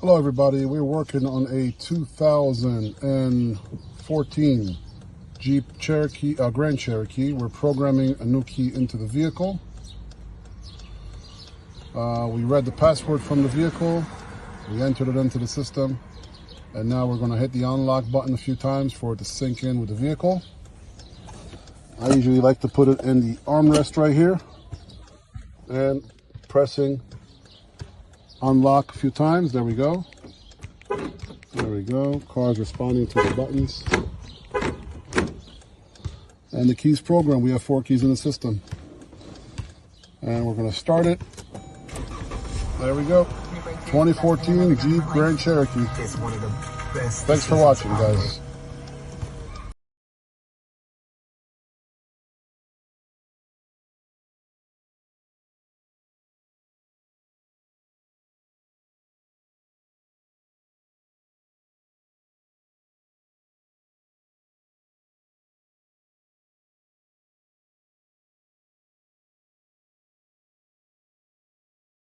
Hello everybody, we're working on a 2014 Jeep Cherokee, Grand Cherokee. We're programming a new key into the vehicle. We read the password from the vehicle, we entered it into the system, and now we're going to hit the unlock button a few times for it to sync in with the vehicle. I usually like to put it in the armrest right here and pressing unlock a few times. There we go. There we go. Car's responding to the buttons. And the keys program. We have 4 keys in the system. And we're going to start it. There we go. 2014 Jeep Grand Cherokee. Thanks for watching, guys.